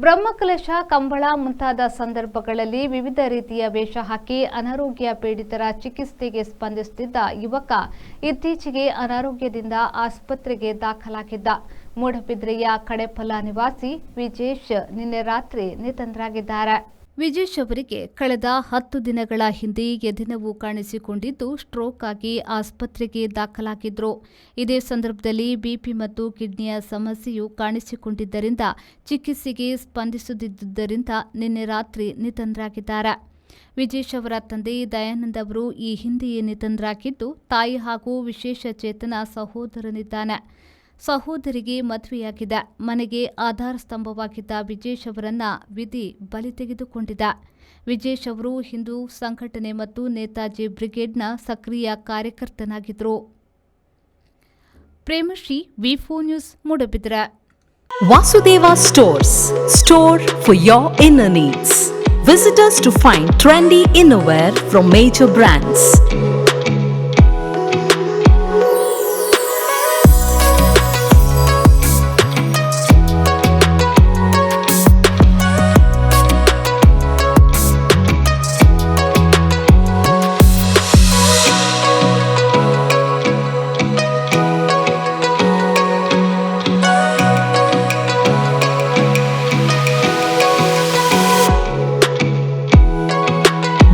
ಬ್ರಹ್ಮಕಲಶ, ಕಂಬಳ ಮುಂತಾದ ಸಂದರ್ಭಗಳಲ್ಲಿ ವಿವಿಧ ರೀತಿಯ ವೇಷ ಹಾಕಿ ಅನಾರೋಗ್ಯ ಪೀಡಿತರ ಚಿಕಿತ್ಸೆಗೆ ಸ್ಪಂದಿಸುತ್ತಿದ್ದ ಯುವಕ ಇತ್ತೀಚೆಗೆ ಅನಾರೋಗ್ಯದಿಂದ ಆಸ್ಪತ್ರೆಗೆ ದಾಖಲಾಗಿದ್ದ. ಮೂಡಬಿದ್ರೆಯ ಕಡೆಪಲ ನಿವಾಸಿ ವಿಜೇಶ್ ನಿನ್ನೆ ರಾತ್ರಿ ನಿಧನರಾಗಿದ್ದಾರೆ. ವಿಜೇಶ್ ಅವರಿಗೆ ಕಳೆದ 10 ದಿನಗಳ ಹಿಂದೆ ಎದೆನೋವು ಕಾಣಿಸಿಕೊಂಡಿದ್ದು ಸ್ಟ್ರೋಕ್ ಆಗಿ ಆಸ್ಪತ್ರೆಗೆ ದಾಖಲಾಗಿದ್ರು. ಇದೇ ಸಂದರ್ಭದಲ್ಲಿ ಬಿಪಿ ಮತ್ತು ಕಿಡ್ನಿಯ ಸಮಸ್ಯೆಯು ಕಾಣಿಸಿಕೊಂಡಿದ್ದರಿಂದ ಚಿಕಿತ್ಸೆಗೆ ಸ್ಪಂದಿಸದಿದ್ದುದರಿಂದ ನಿನ್ನೆ ರಾತ್ರಿ ನಿಧನರಾಗಿದ್ದಾರೆ. ವಿಜೇಶ್ ಅವರ ತಂದೆ ದಯಾನಂದ್ ಅವರು ಈ ಹಿಂದೆಯೇ ನಿಧನರಾಗಿದ್ದು, ತಾಯಿ ಹಾಗೂ ವಿಶೇಷ ಚೇತನ ಸಹೋದರನಿದ್ದಾನೆ. ಸಹೋದರಿಗೆ ಮದುವೆಯಾಗಿದೆ. ಮನೆಗೆ ಆಧಾರ ಸ್ತಂಭವಾಗಿದ್ದ ವಿಜೇಶ್ ಅವರನ್ನ ವಿಧಿ ಬಲಿ ತೆಗೆದುಕೊಂಡಿದೆ. ವಿಜೇಶ್ ಅವರು ಹಿಂದೂ ಸಂಘಟನೆ ಮತ್ತು ನೇತಾಜಿ ಬ್ರಿಗೇಡ್ನ ಸಕ್ರಿಯ ಕಾರ್ಯಕರ್ತನಾಗಿದ್ದರು. ಪ್ರೇಮಶ್ರೀ, ವಿ4 news, Moodbidri. Vasudeva Stores, store for your inner needs. Visit us to find trendy innerwear from major brands.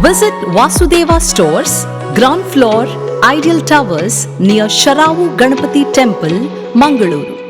Visit Vasudeva Stores, ground floor, Ideal Towers near Sharavu Ganapati Temple, Mangaluru.